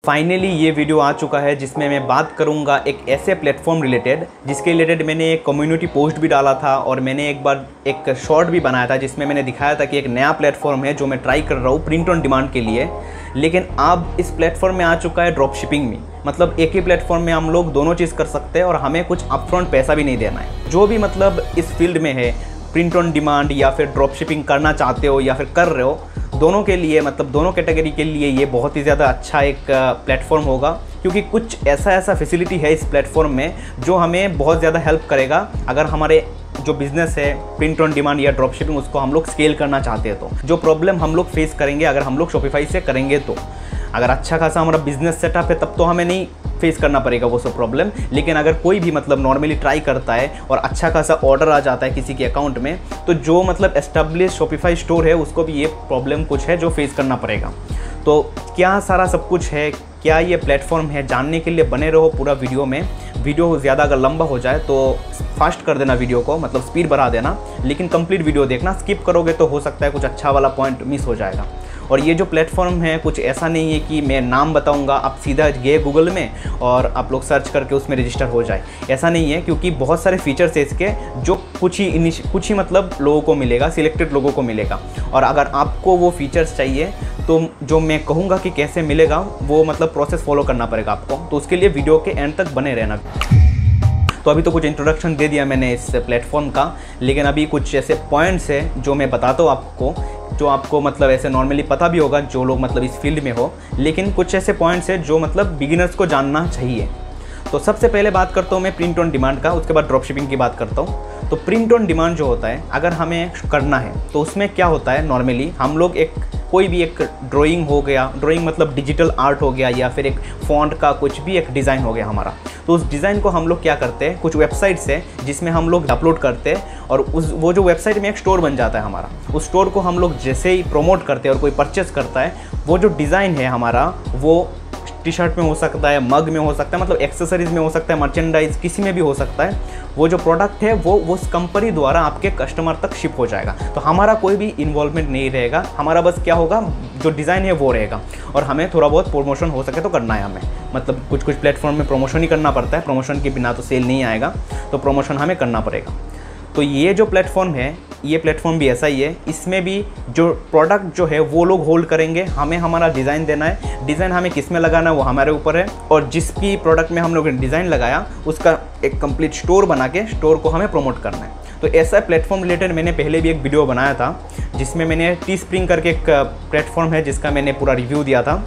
Finally ये video आ चुका है जिसमें मैं बात करूंगा एक ऐसे प्लेटफॉर्म रिलेटेड जिसके रिलेटेड मैंने एक कम्युनिटी पोस्ट भी डाला था और मैंने एक बार एक शॉर्ट भी बनाया था जिसमें मैंने दिखाया था कि एक नया प्लेटफॉर्म है जो मैं ट्राई कर रहा हूँ प्रिंट ऑन डिमांड के लिए। लेकिन अब इस प्लेटफॉर्म में आ चुका है ड्रॉप शिपिंग में, मतलब एक ही प्लेटफॉर्म में हम लोग दोनों चीज़ कर सकते हैं और हमें कुछ अपफ्रंट पैसा भी नहीं देना है। जो भी मतलब इस फील्ड में है, प्रिंट ऑन डिमांड या फिर ड्रॉप शिपिंग करना चाहते हो या फिर कर रहे हो, दोनों के लिए मतलब दोनों कैटेगरी के लिए ये बहुत ही ज़्यादा अच्छा एक प्लेटफॉर्म होगा, क्योंकि कुछ ऐसा फैसिलिटी है इस प्लेटफॉर्म में जो हमें बहुत ज़्यादा हेल्प करेगा अगर हमारे जो बिज़नेस है प्रिंट ऑन डिमांड या ड्रॉप शिपिंग उसको हम लोग स्केल करना चाहते हैं। तो जो प्रॉब्लम हम लोग फेस करेंगे अगर हम लोग शॉपिफाई से करेंगे, तो अगर अच्छा खासा हमारा बिजनेस सेटअप है तब तो हमें नहीं फेस करना पड़ेगा वो सब प्रॉब्लम। लेकिन अगर कोई भी मतलब नॉर्मली ट्राई करता है और अच्छा खासा ऑर्डर आ जाता है किसी के अकाउंट में, तो जो मतलब एस्टेब्लिश शॉपिफाई स्टोर है उसको भी ये प्रॉब्लम कुछ है जो फेस करना पड़ेगा। तो क्या सारा सब कुछ है, क्या ये प्लेटफॉर्म है, जानने के लिए बने रहो पूरा वीडियो में। वीडियो ज़्यादा अगर लंबा हो जाए तो फास्ट कर देना वीडियो को, मतलब स्पीड बढ़ा देना, लेकिन कंप्लीट वीडियो देखना। स्किप करोगे तो हो सकता है कुछ अच्छा वाला पॉइंट मिस हो जाएगा। और ये जो प्लेटफॉर्म है कुछ ऐसा नहीं है कि मैं नाम बताऊंगा आप सीधा गए गूगल में और आप लोग सर्च करके उसमें रजिस्टर हो जाए, ऐसा नहीं है। क्योंकि बहुत सारे फीचर्स है इसके जो कुछ ही मतलब लोगों को मिलेगा, सिलेक्टेड लोगों को मिलेगा। और अगर आपको वो फीचर्स चाहिए तो जो मैं कहूँगा कि कैसे मिलेगा वो मतलब प्रोसेस फॉलो करना पड़ेगा आपको, तो उसके लिए वीडियो के एंड तक बने रहना। तो अभी तो कुछ इंट्रोडक्शन दे दिया मैंने इस प्लेटफॉर्म का, लेकिन अभी कुछ ऐसे पॉइंट्स हैं जो मैं बताता हूँ आपको, जो आपको मतलब ऐसे नॉर्मली पता भी होगा जो लोग मतलब इस फील्ड में हो, लेकिन कुछ ऐसे पॉइंट्स हैं जो मतलब बिगिनर्स को जानना चाहिए। तो सबसे पहले बात करता हूँ मैं प्रिंट ऑन डिमांड का, उसके बाद ड्रॉप शिपिंग की बात करता हूँ। तो प्रिंट ऑन डिमांड जो होता है अगर हमें करना है तो उसमें क्या होता है, नॉर्मली हम लोग कोई भी एक ड्राइंग हो गया, ड्राइंग मतलब डिजिटल आर्ट हो गया या फिर एक फॉन्ट का कुछ भी एक डिज़ाइन हो गया हमारा, तो उस डिज़ाइन को हम लोग क्या करते हैं, कुछ वेबसाइट्स है जिसमें हम लोग अपलोड करते हैं और वो जो वेबसाइट में एक स्टोर बन जाता है हमारा। उस स्टोर को हम लोग जैसे ही प्रमोट करते हैं और कोई परचेस करता है, वो जो डिज़ाइन है हमारा वो टी शर्ट में हो सकता है, मग में हो सकता है, मतलब एक्सेसरीज़ में हो सकता है, मर्चेंडाइज किसी में भी हो सकता है। वो जो प्रोडक्ट है वो उस कंपनी द्वारा आपके कस्टमर तक शिप हो जाएगा। तो हमारा कोई भी इन्वॉल्वमेंट नहीं रहेगा, हमारा बस क्या होगा, जो डिज़ाइन है वो रहेगा और हमें थोड़ा बहुत प्रमोशन हो सके तो करना है हमें। मतलब कुछ प्लेटफॉर्म में प्रमोशन ही करना पड़ता है, प्रमोशन के बिना तो सेल नहीं आएगा, तो प्रमोशन हमें करना पड़ेगा। तो ये जो प्लेटफॉर्म है, ये प्लेटफॉर्म भी ऐसा ही है। इसमें भी जो प्रोडक्ट जो है वो लोग होल्ड करेंगे, हमें हमारा डिज़ाइन देना है। डिज़ाइन हमें किस में लगाना है वो हमारे ऊपर है, और जिसकी प्रोडक्ट में हम लोग ने डिज़ाइन लगाया उसका एक कंप्लीट स्टोर बना के स्टोर को हमें प्रमोट करना है। तो ऐसा प्लेटफॉर्म रिलेटेड मैंने पहले भी एक वीडियो बनाया था जिसमें मैंने टीस्प्रिंग करके एक प्लेटफॉर्म है जिसका मैंने पूरा रिव्यू दिया था।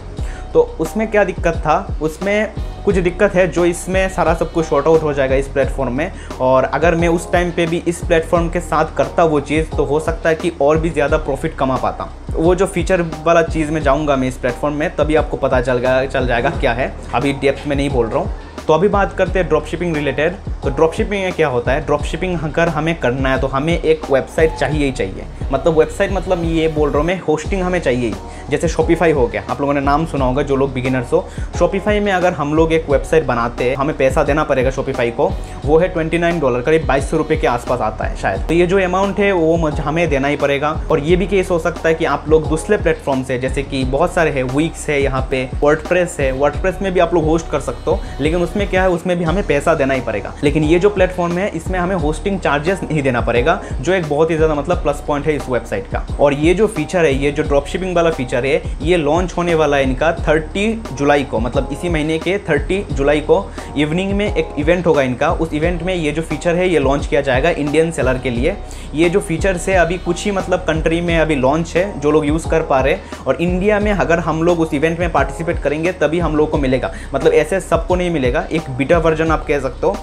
तो उसमें क्या दिक्कत था, उसमें कुछ दिक्कत है जो इसमें सारा सब कुछ शॉर्ट आउट हो जाएगा इस प्लेटफॉर्म में। और अगर मैं उस टाइम पे भी इस प्लेटफॉर्म के साथ करता वो चीज़, तो हो सकता है कि और भी ज़्यादा प्रॉफिट कमा पाता। वो जो फीचर वाला चीज़ में जाऊँगा मैं इस प्लेटफॉर्म में, तभी आपको पता चल जाएगा क्या है, अभी डेप्थ में नहीं बोल रहा हूँ। तो अभी बात करते हैं ड्रॉप शिपिंग रिलेटेड। तो ड्रॉप शिपिंग में क्या होता है, ड्रॉप शिपिंग अगर हमें करना है तो हमें एक वेबसाइट चाहिए ही चाहिए। मतलब वेबसाइट मतलब ये बोल रहा हूँ मैं, होस्टिंग हमें चाहिए ही। जैसे शॉपिफाई हो गया, आप लोगों ने नाम सुना होगा जो लोग बिगिनर्स हो। शॉपिफाई में अगर हम लोग एक वेबसाइट बनाते हैं, हमें पैसा देना पड़ेगा शॉपिफाई को, वो है $29, करीब 2200 रुपये के आसपास आता है शायद। तो ये जो अमाउंट है वो हमें देना ही पड़ेगा। और ये भी केस हो सकता है कि आप लोग दूसरे प्लेटफॉर्म से, जैसे कि बहुत सारे हैं, वीक्स है, यहाँ पे वर्डप्रेस है, वर्डप्रेस में भी आप लोग होस्ट कर सकते हो, लेकिन उसमें क्या है, उसमें भी हमें पैसा देना ही पड़ेगा। लेकिन ये जो प्लेटफॉर्म है इसमें हमें होस्टिंग चार्जेस नहीं देना पड़ेगा, जो एक बहुत ही ज़्यादा मतलब प्लस पॉइंट है इस वेबसाइट का। और ये जो फीचर है, ये जो ड्रॉप शिपिंग वाला फीचर है, ये लॉन्च होने वाला है इनका 30 जुलाई को, मतलब इसी महीने के 30 जुलाई को इवनिंग में एक इवेंट होगा इनका। उस इवेंट में ये जो फीचर है ये लॉन्च किया जाएगा इंडियन सेलर के लिए। ये जो फीचर्स है अभी कुछ ही मतलब कंट्री में अभी लॉन्च है जो लोग यूज़ कर पा रहे हैं, और इंडिया में अगर हम लोग उस इवेंट में पार्टिसिपेट करेंगे तभी हम लोग को मिलेगा। मतलब ऐसे सबको नहीं मिलेगा, एक बीटा वर्जन आप कह सकते हो,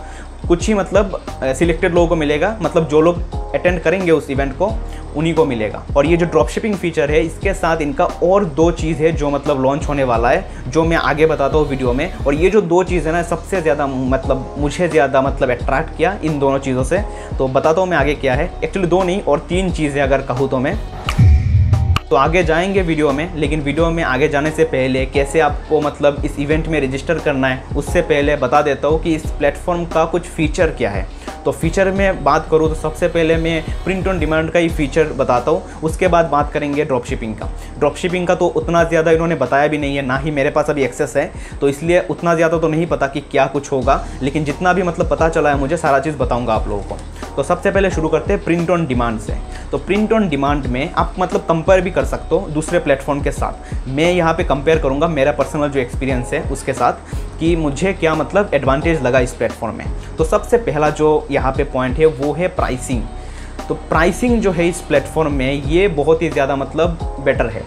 कुछ ही मतलब सिलेक्टेड लोगों को मिलेगा, मतलब जो लोग अटेंड करेंगे उस इवेंट को उन्हीं को मिलेगा। और ये जो ड्रॉप शिपिंग फीचर है, इसके साथ इनका और 2 चीज़ है जो मतलब लॉन्च होने वाला है, जो मैं आगे बताता हूँ वीडियो में। और ये जो 2 चीज़ है ना, सबसे ज़्यादा मतलब मुझे ज़्यादा मतलब अट्रैक्ट किया इन दोनों चीज़ों से। तो बताता हूँ मैं आगे क्या है। एक्चुअली 2 नहीं और 3 चीज़ें अगर कहूँ तो मैं, तो आगे जाएंगे वीडियो में। लेकिन वीडियो में आगे जाने से पहले कैसे आपको मतलब इस इवेंट में रजिस्टर करना है, उससे पहले बता देता हूँ कि इस प्लेटफॉर्म का कुछ फीचर क्या है। तो फीचर में बात करूँ तो सबसे पहले मैं प्रिंट ऑन डिमांड का ही फीचर बताता हूँ, उसके बाद बात करेंगे ड्रॉप शिपिंग का। ड्रॉप शिपिंग का तो उतना ज़्यादा इन्होंने बताया भी नहीं है, ना ही मेरे पास अभी एक्सेस है, तो इसलिए उतना ज़्यादा तो नहीं पता कि क्या कुछ होगा, लेकिन जितना भी मतलब पता चला है मुझे सारा चीज़ बताऊँगा आप लोगों को। तो सबसे पहले शुरू करते हैं प्रिंट ऑन डिमांड से। तो प्रिंट ऑन डिमांड में आप मतलब कंपेयर भी कर सकते हो दूसरे प्लेटफॉर्म के साथ। मैं यहाँ पे कंपेयर करूँगा मेरा पर्सनल जो एक्सपीरियंस है उसके साथ कि मुझे क्या मतलब एडवांटेज लगा इस प्लेटफॉर्म में। तो सबसे पहला जो यहाँ पे पॉइंट है वो है प्राइसिंग। तो प्राइसिंग जो है इस प्लेटफॉर्म में ये बहुत ही ज़्यादा मतलब बेटर है।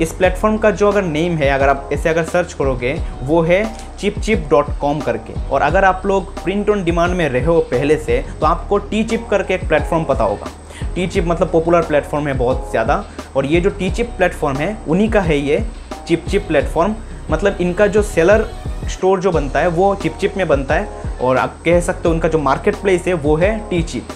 इस प्लेटफॉर्म का जो अगर नेम है, अगर आप ऐसे अगर सर्च करोगे, वो है cheapchip.com करके। और अगर आप लोग प्रिंट ऑन डिमांड में रहे हो पहले से तो आपको टीचिप करके एक प्लेटफॉर्म पता होगा। टीचिप मतलब पॉपुलर प्लेटफॉर्म है बहुत ज़्यादा, और ये जो टीचिप प्लेटफॉर्म है उन्हीं का है ये चिप प्लेटफॉर्म। मतलब इनका जो सेलर स्टोर जो बनता है वो चिप में बनता है, और आप कह सकते हो उनका जो मार्केट प्लेस है वो है टीचिप।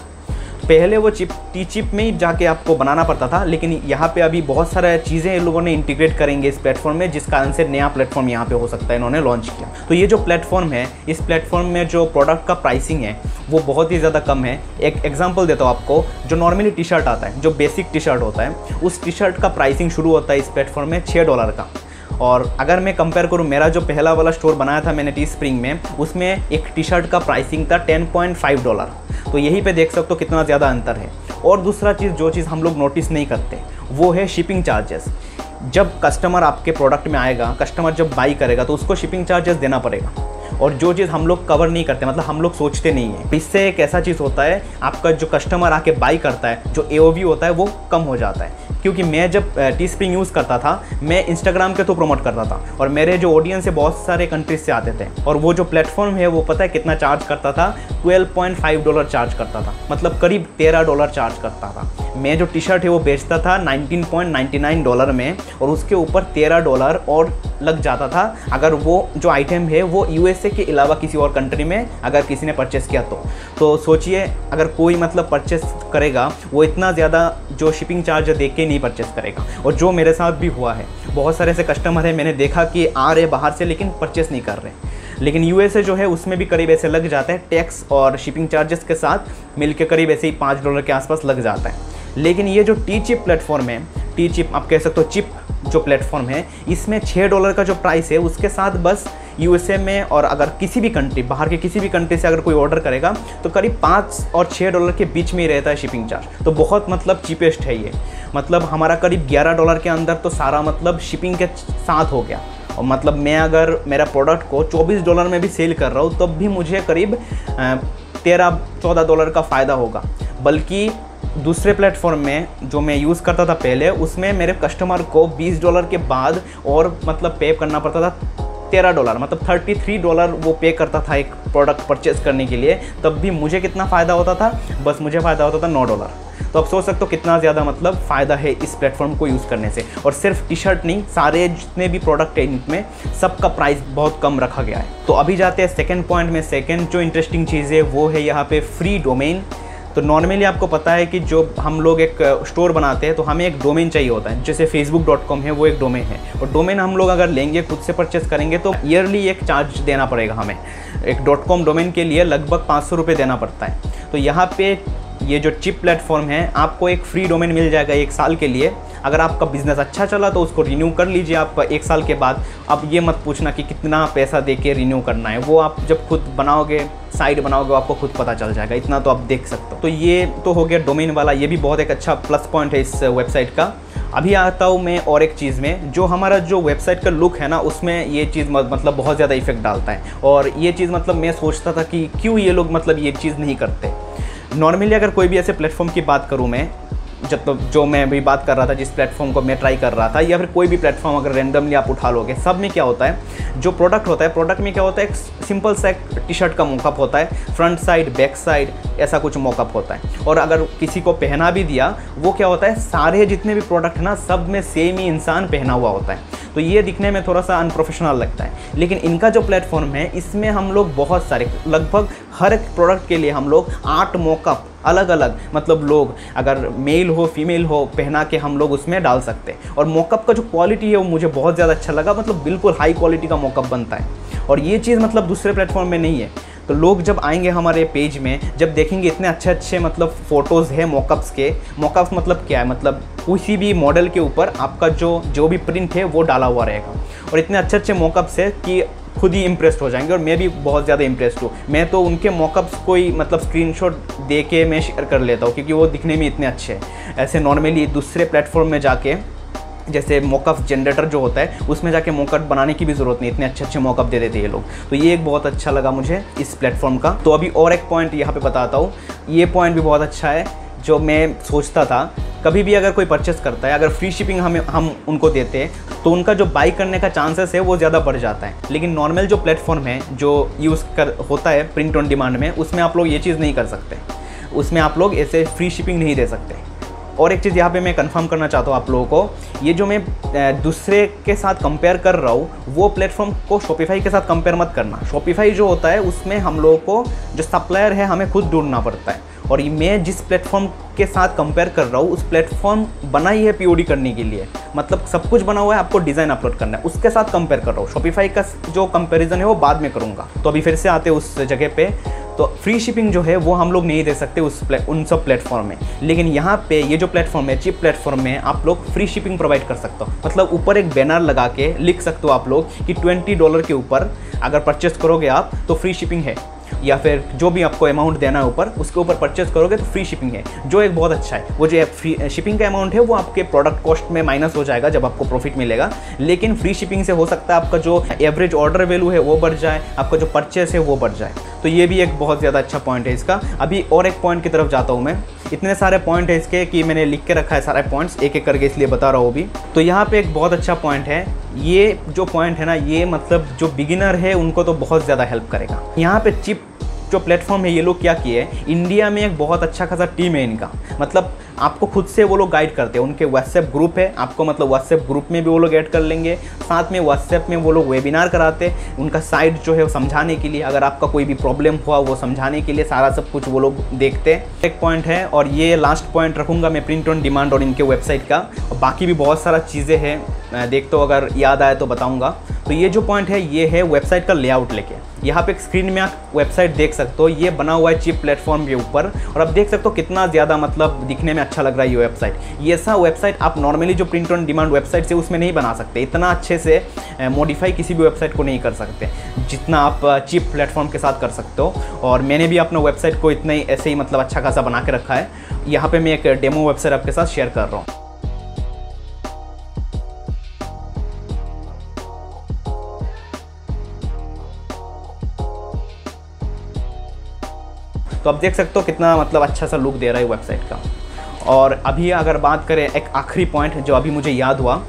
पहले वो टीचिप में ही जाके आपको बनाना पड़ता था, लेकिन यहाँ पे अभी बहुत सारे चीज़ें इन लोगों ने इंटीग्रेट करेंगे इस प्लेटफॉर्म में, जिस कारण से नया प्लेटफॉर्म यहाँ पे हो सकता है इन्होंने लॉन्च किया। तो ये जो प्लेटफॉर्म है, इस प्लेटफॉर्म में जो प्रोडक्ट का प्राइसिंग है वो बहुत ही ज़्यादा कम है। एक एग्जांपल देता हूँ आपको, जो नॉर्मली टी शर्ट आता है, जो बेसिक टी शर्ट होता है, उस टी शर्ट का प्राइसिंग शुरू होता है इस प्लेटफॉर्म में $6 का। और अगर मैं कंपेयर करूँ, मेरा जो पहला वाला स्टोर बनाया था मैंने टीस्प्रिंग में, उसमें एक टी शर्ट का प्राइसिंग था $10.5। तो यहीं पे देख सकते हो कितना ज़्यादा अंतर है। और दूसरा चीज़, जो चीज़ हम लोग नोटिस नहीं करते, वो है शिपिंग चार्जेस। जब कस्टमर आपके प्रोडक्ट में आएगा, कस्टमर जब बाई करेगा तो उसको शिपिंग चार्जेस देना पड़ेगा, और जो चीज़ हम लोग कवर नहीं करते, मतलब हम लोग सोचते नहीं है। इससे एक ऐसा चीज़ होता है, आपका जो कस्टमर आके बाई करता है, जो AOV होता है वो कम हो जाता है। क्योंकि मैं जब टीस्प्रिंग यूज़ करता था, मैं इंस्टाग्राम के थ्रू प्रमोट करता था, और मेरे जो ऑडियंस है बहुत सारे कंट्रीज से आते थे, और वो जो प्लेटफॉर्म है वो पता है कितना चार्ज करता था, $12.5 चार्ज करता था, मतलब करीब $13 चार्ज करता था। मैं जो टी शर्ट है वो बेचता था $19.99 में, और उसके ऊपर $13 और लग जाता था अगर वो जो आइटम है वो USA के अलावा किसी और कंट्री में अगर किसी ने परचेस किया तो सोचिए, अगर कोई मतलब परचेस करेगा वो इतना ज़्यादा जो शिपिंग चार्ज देख के नहीं परचेस करेगा। और जो मेरे साथ भी हुआ है, बहुत सारे ऐसे कस्टमर हैं मैंने देखा कि आ रहे बाहर से लेकिन परचेस नहीं कर रहे, लेकिन USA जो है उसमें भी करीब ऐसे लग जाता है, टैक्स और शिपिंग चार्जेस के साथ मिलके करीब ऐसे ही $5 के आसपास लग जाता है। लेकिन ये जो टीचिप प्लेटफॉर्म है, टीचिप आप कह सकते हो चिप जो प्लेटफॉर्म है, इसमें $6 का जो प्राइस है उसके साथ बस USA में, और अगर किसी भी कंट्री, बाहर के किसी भी कंट्री से अगर कोई ऑर्डर करेगा तो करीब $5 और $6 के बीच में ही रहता है शिपिंग चार्ज। तो बहुत मतलब चीपेस्ट है ये, मतलब हमारा करीब $11 के अंदर तो सारा मतलब शिपिंग के साथ हो गया। और मतलब मैं अगर मेरा प्रोडक्ट को $24 में भी सेल कर रहा हूँ तब भी मुझे करीब $13-14 का फ़ायदा होगा। बल्कि दूसरे प्लेटफॉर्म में जो मैं यूज़ करता था पहले, उसमें मेरे कस्टमर को $20 के बाद और मतलब पे करना पड़ता था $13, मतलब $33 वो पे करता था एक प्रोडक्ट परचेज़ करने के लिए। तब भी मुझे कितना फ़ायदा होता था, बस मुझे फ़ायदा होता था $9। तो आप सोच सकते हो कितना ज़्यादा मतलब फ़ायदा है इस प्लेटफॉर्म को यूज़ करने से। और सिर्फ टी शर्ट नहीं, सारे जितने भी प्रोडक्ट है इनमें सबका प्राइस बहुत कम रखा गया है। तो अभी जाते हैं सेकंड पॉइंट में। सेकंड जो इंटरेस्टिंग चीज़ है वो है यहाँ पे फ्री डोमेन। तो नॉर्मली आपको पता है कि जो हम लोग एक स्टोर बनाते हैं तो हमें एक डोमेन चाहिए होता है, जैसे facebook.com है वो एक डोमेन है, और डोमेन हम लोग अगर लेंगे, खुद से परचेस करेंगे तो ईयरली एक चार्ज देना पड़ेगा हमें। एक .com डोमेन के लिए लगभग ₹500 देना पड़ता है। तो यहाँ पे ये जो चिप प्लेटफॉर्म है, आपको एक फ्री डोमेन मिल जाएगा 1 साल के लिए। अगर आपका बिज़नेस अच्छा चला तो उसको रिन्यू कर लीजिए आप 1 साल के बाद। अब ये मत पूछना कि कितना पैसा दे के रिन्यू करना है, वो आप जब खुद बनाओगे, साइट बनाओगे, आपको खुद पता चल जाएगा। इतना तो आप देख सकते हो। तो ये तो हो गया डोमेन वाला, ये भी बहुत एक अच्छा प्लस पॉइंट है इस वेबसाइट का। अभी आता हूँ मैं और एक चीज़ में, जो हमारा जो वेबसाइट का लुक है ना, उसमें ये चीज़ मतलब बहुत ज़्यादा इफेक्ट डालता है। और ये चीज़ मतलब मैं सोचता था कि क्यों ये लोग मतलब ये चीज़ नहीं करते। नॉर्मली अगर कोई भी ऐसे प्लेटफॉर्म की बात करूँ मैं, जो मैं अभी बात कर रहा था, जिस प्लेटफॉर्म को मैं ट्राई कर रहा था, या फिर कोई भी प्लेटफॉर्म अगर रैंडमली आप उठा लोगे, सब में क्या होता है, जो प्रोडक्ट होता है, प्रोडक्ट में क्या होता है, एक सिंपल सा एक टी शर्ट का मॉकअप होता है, फ्रंट साइड, बैक साइड, ऐसा कुछ मॉकअप होता है। और अगर किसी को पहना भी दिया, वो क्या होता है, सारे जितने भी प्रोडक्ट ना, सब में सेम ही इंसान पहना हुआ होता है। तो ये दिखने में थोड़ा सा अनप्रोफेशनल लगता है। लेकिन इनका जो प्लेटफॉर्म है, इसमें हम लोग बहुत सारे, लगभग हर एक प्रोडक्ट के लिए हम लोग 8 मॉकअप अलग अलग, मतलब लोग अगर मेल हो फीमेल हो, पहना के हम लोग उसमें डाल सकते हैं। और मॉकअप का जो क्वालिटी है वो मुझे बहुत ज़्यादा अच्छा लगा, मतलब बिल्कुल हाई क्वालिटी का मॉकअप बनता है। और ये चीज़ मतलब दूसरे प्लेटफॉर्म में नहीं है। तो लोग जब आएंगे हमारे पेज में, जब देखेंगे इतने अच्छे मतलब फ़ोटोज़ है मॉकअप्स के। मॉकअप्स मतलब क्या है, मतलब किसी भी मॉडल के ऊपर आपका जो भी प्रिंट है वो डाला हुआ रहेगा, और इतने अच्छे मॉकअप्स है कि खुद ही इम्प्रेस्ड हो जाएंगे। और मैं भी बहुत ज़्यादा इम्प्रेस्ड हूँ। मैं तो उनके मॉकअप्स को ही मतलब स्क्रीनशॉट दे के मैं शेयर कर लेता हूँ, क्योंकि वो दिखने में इतने अच्छे हैं। ऐसे नॉर्मली दूसरे प्लेटफॉर्म में जाके, जैसे मॉकअप जनरेटर जो होता है उसमें जाके मॉकअप बनाने की भी ज़रूरत नहीं, इतने अच्छे मॉकअप दे देते हैं ये लोग। तो ये एक बहुत अच्छा लगा मुझे इस प्लेटफॉर्म का। तो अभी और एक पॉइंट यहाँ पे बताता हूँ। ये पॉइंट भी बहुत अच्छा है, जो मैं सोचता था कभी भी अगर कोई परचेस करता है, अगर फ्री शिपिंग हम उनको देते हैं तो उनका जो बाई करने का चांसेस है वो ज़्यादा बढ़ जाता है। लेकिन नॉर्मल जो प्लेटफॉर्म है जो होता है प्रिंट ऑन डिमांड में, उसमें आप लोग ये चीज़ नहीं कर सकते, उसमें आप लोग ऐसे फ्री शिपिंग नहीं दे सकते। और एक चीज़ यहाँ पे मैं कंफर्म करना चाहता हूँ आप लोगों को, ये जो मैं दूसरे के साथ कंपेयर कर रहा हूँ वो प्लेटफॉर्म को शॉपिफाई के साथ कंपेयर मत करना। शॉपिफाई जो होता है उसमें हम लोगों को जो सप्लायर है हमें खुद ढूंढना पड़ता है, और मैं जिस प्लेटफॉर्म के साथ कंपेयर कर रहा हूँ उस प्लेटफॉर्म बना ही है पीओडी करने के लिए, मतलब सब कुछ बना हुआ है, आपको डिज़ाइन अपलोड करना है, उसके साथ कंपेयर कर रहा हूँ। शॉपिफाई का जो कंपैरिजन है वो बाद में करूँगा। तो अभी फिर से आते हैं उस जगह पे। तो फ्री शिपिंग जो है वो हम लोग नहीं दे सकते उन सब प्लेटफॉर्म में, लेकिन यहाँ पे ये जो प्लेटफॉर्म है चिप प्लेटफॉर्म में आप लोग फ्री शिपिंग प्रोवाइड कर सकते हो। मतलब ऊपर एक बैनर लगा के लिख सकते हो आप लोग कि $20 के ऊपर अगर परचेस करोगे आप तो फ्री शिपिंग है, या फिर जो भी आपको अमाउंट देना है ऊपर उसके ऊपर परचेस करोगे तो फ्री शिपिंग है, जो एक बहुत अच्छा है। वो जो फ्री शिपिंग का अमाउंट है वो आपके प्रोडक्ट कॉस्ट में माइनस हो जाएगा जब आपको प्रॉफिट मिलेगा, लेकिन फ्री शिपिंग से हो सकता है आपका जो एवरेज ऑर्डर वैल्यू है वो बढ़ जाए, आपका जो परचेस है वो बढ़ जाए। तो ये भी एक बहुत ज़्यादा अच्छा पॉइंट है इसका। अभी और एक पॉइंट की तरफ जाता हूँ मैं। इतने सारे पॉइंट है इसके कि मैंने लिख के रखा है सारे पॉइंट्स एक एक करके, इसलिए बता रहा हूँ अभी। तो यहाँ पे एक बहुत अच्छा पॉइंट है, ये जो पॉइंट है ना, ये मतलब जो बिगिनर है उनको तो बहुत ज़्यादा हेल्प करेगा। यहाँ पे चिप जो प्लेटफॉर्म है ये लोग क्या किए, इंडिया में एक बहुत अच्छा खासा टीम है इनका, मतलब आपको खुद से वो लोग गाइड करते हैं। उनके व्हाट्सएप ग्रुप है, आपको मतलब व्हाट्सएप ग्रुप में भी वो लोग ऐड कर लेंगे, साथ में व्हाट्सएप में वो लोग वेबिनार कराते हैं उनका साइट जो है वो समझाने के लिए, अगर आपका कोई भी प्रॉब्लम हुआ वो समझाने के लिए सारा सब कुछ वो लोग देखते हैं। एक पॉइंट है, और ये लास्ट पॉइंट रखूँगा मैं प्रिंट ऑन डिमांड और इनके वेबसाइट का, और बाकी भी बहुत सारा चीज़ें हैं, देखते हो अगर याद आए तो बताऊँगा। तो ये जो पॉइंट है ये है वेबसाइट का लेआउट लेके। यहाँ पे एक स्क्रीन में आप वेबसाइट देख सकते हो, ये बना हुआ है चिप प्लेटफॉर्म के ऊपर, और आप देख सकते हो कितना ज़्यादा मतलब दिखने में अच्छा लग रहा है ये वेबसाइट। ये ऐसा वेबसाइट आप नॉर्मली जो प्रिंट ऑन डिमांड वेबसाइट से उसमें नहीं बना सकते, इतना अच्छे से मॉडिफाई किसी भी वेबसाइट को नहीं कर सकते जितना आप चिप प्लेटफॉर्म के साथ कर सकते हो। और मैंने भी अपना वेबसाइट को इतना ही ऐसे ही मतलब अच्छा खासा बना के रखा है। यहाँ पर मैं एक डेमो वेबसाइट आपके साथ शेयर कर रहा हूँ। तो आप देख सकते हो कितना मतलब अच्छा सा लुक दे रहा है वेबसाइट का। और अभी अगर बात करें एक आखिरी पॉइंट जो अभी मुझे याद हुआ,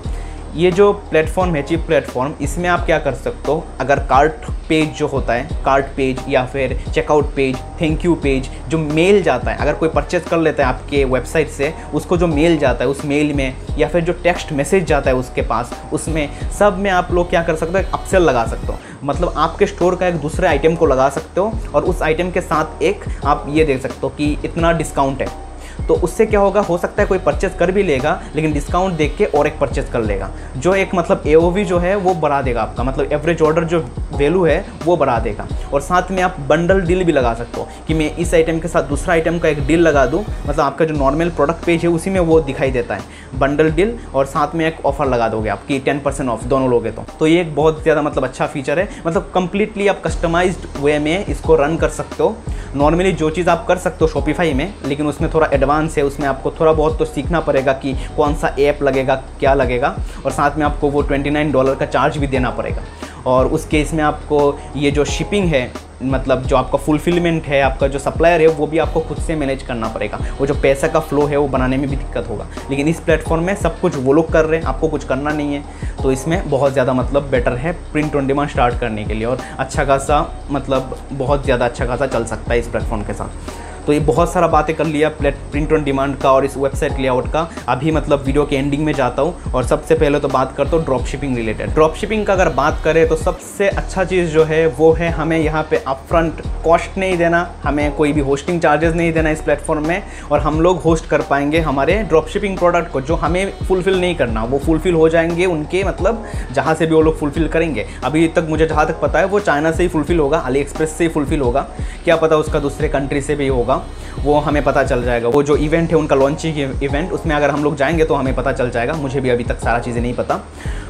ये जो प्लेटफॉर्म है चिप प्लेटफॉर्म, इसमें आप क्या कर सकते हो, अगर कार्ट पेज जो होता है, कार्ट पेज या फिर checkout page, thank you page, जो मेल जाता है, अगर कोई परचेज कर लेता है आपके वेबसाइट से, उसको जो मेल जाता है उस मेल में, या फिर जो टेक्स्ट मैसेज जाता है उसके पास, उसमें सब में आप लोग क्या कर सकते हो, एक अपसेल लगा सकते हो। मतलब आपके स्टोर का एक दूसरे आइटम को लगा सकते हो और उस आइटम के साथ एक आप ये देख सकते हो कि इतना डिस्काउंट है। तो उससे क्या होगा, हो सकता है कोई परचेस कर भी लेगा लेकिन डिस्काउंट देख के और एक परचेस कर लेगा, जो एक मतलब AOV जो है वो बढ़ा देगा आपका, मतलब एवरेज ऑर्डर जो वैल्यू है वो बढ़ा देगा। और साथ में आप बंडल डील भी लगा सकते हो कि मैं इस आइटम के साथ दूसरा आइटम का एक डील लगा दूं, मतलब आपका जो नॉर्मल प्रोडक्ट पेज है उसी में वो दिखाई देता है बंडल डील, और साथ में एक ऑफर लगा दोगे आपकी 10% ऑफ दोनों लोगे तो ये एक बहुत ज़्यादा मतलब अच्छा फीचर है। मतलब कंप्लीटली आप कस्टमाइज्ड वे में इसको रन कर सकते हो। नॉर्मली जो चीज़ आप कर सकते हो शॉपिफाई में, लेकिन उसमें थोड़ा एडवांस है, उसमें आपको थोड़ा बहुत तो सीखना पड़ेगा कि कौन सा ऐप लगेगा, क्या लगेगा, और साथ में आपको वो $29 का चार्ज भी देना पड़ेगा। और उस केस में आपको ये जो शिपिंग है, मतलब जो आपका फुलफिलमेंट है, आपका जो सप्लायर है, वो भी आपको खुद से मैनेज करना पड़ेगा। वो जो पैसा का फ्लो है वो बनाने में भी दिक्कत होगा। लेकिन इस प्लेटफॉर्म में सब कुछ वो लोग कर रहे हैं, आपको कुछ करना नहीं है। तो इसमें बहुत ज़्यादा मतलब बेटर है प्रिंट ऑन डिमांड स्टार्ट करने के लिए, और अच्छा खासा मतलब बहुत ज़्यादा अच्छा खासा चल सकता है इस प्लेटफॉर्म के साथ। तो ये बहुत सारा बातें कर लिया प्रिंट ऑन डिमांड का और इस वेबसाइट लेआउट का। अभी मतलब वीडियो के एंडिंग में जाता हूँ और सबसे पहले तो बात करता हूँ drop shipping related. Drop shipping का अगर बात करें तो सबसे अच्छा चीज़ जो है वो है हमें यहाँ पे अपफ्रंट कॉस्ट नहीं देना, हमें कोई भी होस्टिंग चार्जेस नहीं देना इस प्लेटफॉर्म में, और हम लोग होस्ट कर पाएंगे हमारे ड्रॉप शिपिंग प्रोडक्ट को। जो हमें फुलफिल नहीं करना वो फुलफिल हो जाएंगे उनके, मतलब जहाँ से भी वो लोग फुलफिल करेंगे। अभी तक मुझे जहाँ तक पता है वो चाइना से ही फुलफिल होगा, अली एक्सप्रेस से ही फुलफिल होगा, क्या पता उसका दूसरे कंट्री से भी होगा, वो हमें पता चल जाएगा। वो जो इवेंट है उनका लॉन्चिंग इवेंट, उसमें अगर हम लोग जाएंगे तो हमें पता चल जाएगा। मुझे भी अभी तक सारा चीज़ें नहीं पता।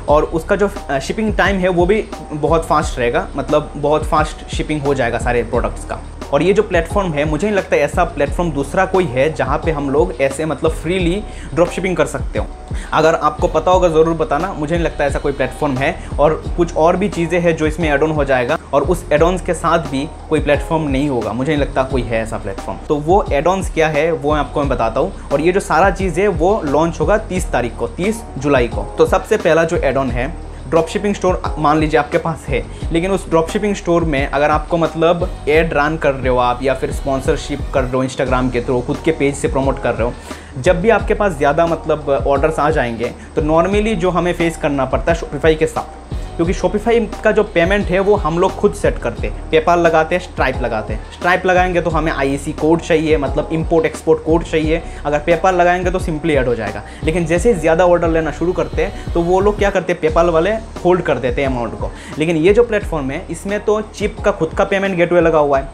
और उसका जो शिपिंग टाइम है वो भी बहुत फास्ट रहेगा, मतलब बहुत फास्ट शिपिंग हो जाएगा सारे प्रोडक्ट्स का। और ये जो प्लेटफॉर्म है, मुझे नहीं लगता ऐसा प्लेटफॉर्म दूसरा कोई है जहाँ पे हम लोग ऐसे मतलब फ्रीली ड्रॉप शिपिंग कर सकते हो। अगर आपको पता होगा ज़रूर बताना, मुझे नहीं लगता ऐसा कोई प्लेटफॉर्म है। और कुछ और भी चीज़ें हैं जो इसमें एड ऑन हो जाएगा, और उस एड ऑन्स के साथ भी कोई प्लेटफॉर्म नहीं होगा, मुझे नहीं लगता कोई है ऐसा प्लेटफॉर्म। तो वो एड ऑन्स क्या है वो आपको मैं बताता हूँ। और ये जो सारा चीज़ है वो लॉन्च होगा 30 तारीख को, 30 जुलाई को। तो सबसे पहला जो एड ऑन है, ड्रॉप शिपिंग स्टोर मान लीजिए आपके पास है, लेकिन उस ड्रॉप शिपिंग स्टोर में अगर आपको मतलब एड रन कर रहे हो आप, या फिर स्पॉन्सरशिप कर रहे हो इंस्टाग्राम के थ्रू, खुद के पेज से प्रमोट कर रहे हो, जब भी आपके पास ज़्यादा मतलब ऑर्डर्स आ जाएंगे तो नॉर्मली जो हमें फेस करना पड़ता है शॉपिफाई के साथ, क्योंकि शॉपिफाई का जो पेमेंट है वो हम लोग खुद सेट करते हैं। पेपाल लगाते हैं, स्ट्राइप लगाते हैं। स्ट्राइप लगाएंगे तो हमें IEC कोड चाहिए, मतलब इंपोर्ट एक्सपोर्ट कोड चाहिए। अगर पेपाल लगाएंगे तो सिंपली ऐड हो जाएगा। लेकिन जैसे ही ज़्यादा ऑर्डर लेना शुरू करते हैं तो वो लोग क्या करते हैं, पेपाल वाले होल्ड कर देते हैं अमाउंट को। लेकिन ये जो प्लेटफॉर्म है इसमें तो चिप का खुद का पेमेंट गेटवे लगा हुआ है।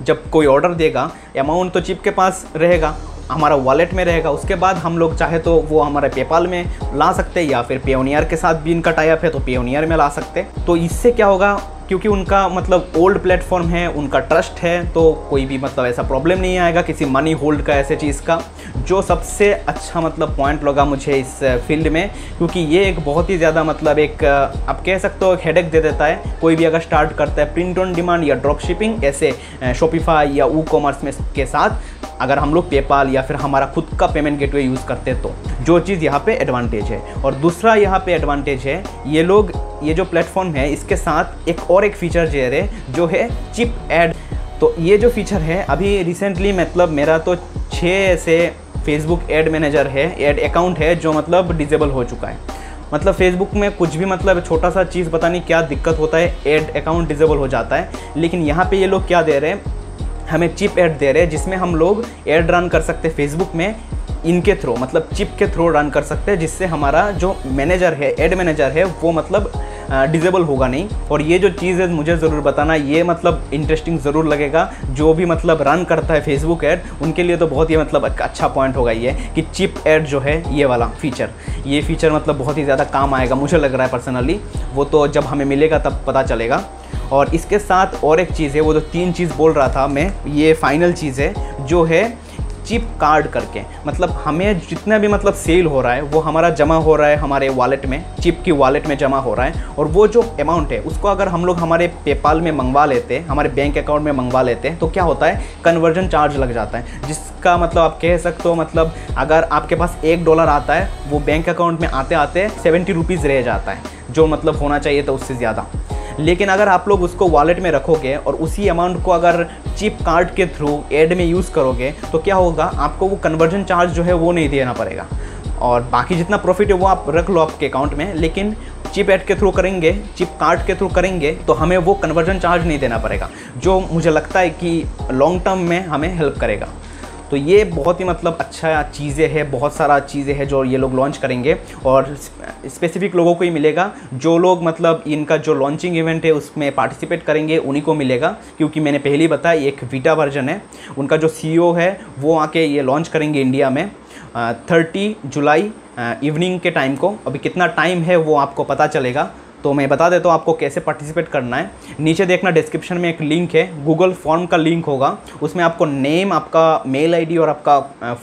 जब कोई ऑर्डर देगा, अमाउंट तो चिप के पास रहेगा, हमारा वॉलेट में रहेगा। उसके बाद हम लोग चाहे तो वो हमारे पेपाल में ला सकते हैं, या फिर पेयोनियर के साथ भी इनका टाई अप है तो पेयोनियर में ला सकते हैं। तो इससे क्या होगा, क्योंकि उनका मतलब ओल्ड प्लेटफॉर्म है, उनका ट्रस्ट है, तो कोई भी मतलब ऐसा प्रॉब्लम नहीं आएगा किसी मनी होल्ड का, ऐसे चीज़ का। जो सबसे अच्छा मतलब पॉइंट लगा मुझे इस फील्ड में, क्योंकि ये एक बहुत ही ज़्यादा मतलब एक आप कह सकते हो एक हेडेक दे देता है कोई भी अगर स्टार्ट करता है प्रिंट ऑन डिमांड या ड्रॉप शिपिंग ऐसे शॉपिफाई या ई कॉमर्स में के साथ, अगर हम लोग पेपाल या फिर हमारा खुद का पेमेंट गेटवे यूज़ करते तो। जो चीज़ यहाँ पे एडवांटेज है। और दूसरा यहाँ पे एडवांटेज है, ये जो प्लेटफॉर्म है इसके साथ एक फीचर जो है चिप ऐड। तो ये जो फीचर है अभी रिसेंटली मतलब मेरा तो 6 ऐसे फेसबुक एड मैनेजर है, एड अकाउंट है जो मतलब डिसेबल हो चुका है। मतलब फेसबुक में कुछ भी मतलब छोटा सा चीज़ पता नहीं क्या दिक्कत होता है, एड अकाउंट डिसेबल हो जाता है। लेकिन यहाँ पे ये लोग क्या दे रहे हैं, हमें चिप ऐड दे रहे हैं जिसमें हम लोग ऐड रन कर सकते हैं फेसबुक में इनके थ्रू, मतलब चिप के थ्रू रन कर सकते हैं, जिससे हमारा जो मैनेजर है, एड मैनेजर है, वो मतलब डिसेबल होगा नहीं। और ये जो चीज़ है मुझे ज़रूर बताना, ये मतलब इंटरेस्टिंग ज़रूर लगेगा। जो भी मतलब रन करता है फेसबुक ऐड उनके लिए तो बहुत ही मतलब अच्छा पॉइंट होगा ये कि चिप ऐड जो है ये वाला फीचर, ये फीचर मतलब बहुत ही ज़्यादा काम आएगा मुझे लग रहा है पर्सनली। वो तो जब हमें मिलेगा तब पता चलेगा। और इसके साथ और एक चीज़ है, वो जो 3 चीज़ बोल रहा था मैं, ये फाइनल चीज़ है जो है चिप कार्ड करके, मतलब हमें जितना भी मतलब सेल हो रहा है वो हमारा जमा हो रहा है हमारे वॉलेट में, चिप की वॉलेट में जमा हो रहा है। और वो जो अमाउंट है उसको अगर हम लोग हमारे पेपाल में मंगवा लेते हैं, हमारे बैंक अकाउंट में मंगवा लेते हैं, तो क्या होता है, कन्वर्जन चार्ज लग जाता है, जिसका मतलब आप कह सकते हो मतलब अगर आपके पास $1 आता है वो बैंक अकाउंट में आते आते 70 रुपीज़ रह जाता है, जो मतलब होना चाहिए था उससे ज़्यादा। लेकिन अगर आप लोग उसको वॉलेट में रखोगे और उसी अमाउंट को अगर चिप कार्ड के थ्रू ऐड में यूज़ करोगे तो क्या होगा, आपको वो कन्वर्जन चार्ज जो है वो नहीं देना पड़ेगा। और बाकी जितना प्रॉफिट है वो आप रख लो आपके अकाउंट में, लेकिन चिप ऐड के थ्रू करेंगे, चिप कार्ड के थ्रू करेंगे तो हमें वो कन्वर्जन चार्ज नहीं देना पड़ेगा, जो मुझे लगता है कि लॉन्ग टर्म में हमें हेल्प करेगा। तो ये बहुत ही मतलब अच्छा चीज़ें हैं, बहुत सारा चीज़ें हैं जो ये लोग लॉन्च करेंगे और स्पेसिफिक लोगों को ही मिलेगा। जो लोग मतलब इनका जो लॉन्चिंग इवेंट है उसमें पार्टिसिपेट करेंगे उन्हीं को मिलेगा, क्योंकि मैंने पहले ही बताया एक वीटा वर्जन है। उनका जो CEO है वो आके ये लॉन्च करेंगे इंडिया में 30 जुलाई इवनिंग के टाइम को। अभी कितना टाइम है वो आपको पता चलेगा, तो मैं बता देता हूँ आपको कैसे पार्टिसिपेट करना है। नीचे देखना डिस्क्रिप्शन में एक लिंक है, गूगल फॉर्म का लिंक होगा, उसमें आपको नेम, आपका मेल आईडी और आपका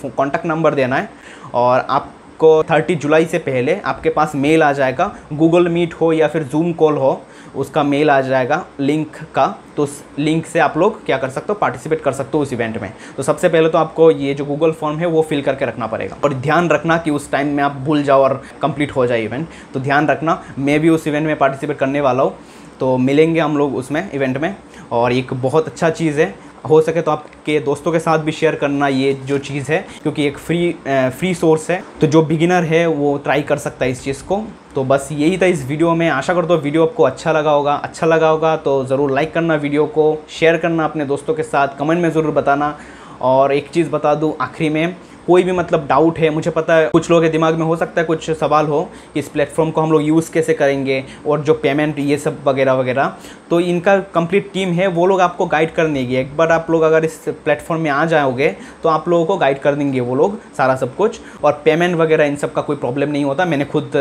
कॉन्टैक्ट नंबर देना है। और आपको 30 जुलाई से पहले आपके पास मेल आ जाएगा, गूगल मीट हो या फिर जूम कॉल हो, उसका मेल आ जाएगा लिंक का। तो उस लिंक से आप लोग क्या कर सकते हो, पार्टिसिपेट कर सकते हो उस इवेंट में। तो सबसे पहले तो आपको ये जो गूगल फॉर्म है वो फिल करके रखना पड़ेगा, और ध्यान रखना कि उस टाइम में आप भूल जाओ और कंप्लीट हो जाए इवेंट। तो ध्यान रखना, मैं भी उस इवेंट में पार्टिसिपेट करने वाला हूँ, तो मिलेंगे हम लोग उसमें इवेंट में। और एक बहुत अच्छा चीज़ है, हो सके तो आपके दोस्तों के साथ भी शेयर करना ये जो चीज़ है, क्योंकि एक फ्री सोर्स है, तो जो बिगिनर है वो ट्राई कर सकता है इस चीज़ को। तो बस यही था इस वीडियो में। आशा करता हूँ वीडियो आपको अच्छा लगा होगा तो ज़रूर लाइक करना, वीडियो को शेयर करना अपने दोस्तों के साथ, कमेंट में ज़रूर बताना। और एक चीज़ बता दूँ आखिरी में, कोई भी मतलब डाउट है, मुझे पता है कुछ लोगों के दिमाग में हो सकता है कुछ सवाल हो कि इस प्लेटफॉर्म को हम लोग यूज़ कैसे करेंगे और जो पेमेंट ये सब वगैरह वगैरह, तो इनका कंप्लीट टीम है, वो लोग आपको गाइड कर देंगे। एक बार आप लोग अगर इस प्लेटफॉर्म में आ जाओगे तो आप लोगों को गाइड कर देंगे वो लोग सारा सब कुछ। और पेमेंट वगैरह इन सब का कोई प्रॉब्लम नहीं होता। मैंने खुद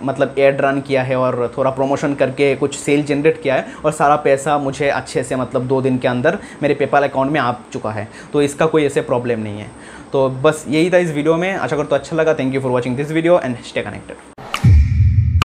मतलब एड रन किया है और थोड़ा प्रमोशन करके कुछ सेल जनरेट किया है, और सारा पैसा मुझे अच्छे से मतलब 2 दिन के अंदर मेरे पेपाल अकाउंट में आ चुका है, तो इसका कोई ऐसे प्रॉब्लम नहीं है। तो बस यही था इस वीडियो में। आशा करता हूँ अच्छा लगा। Thank you for watching this video and stay connected.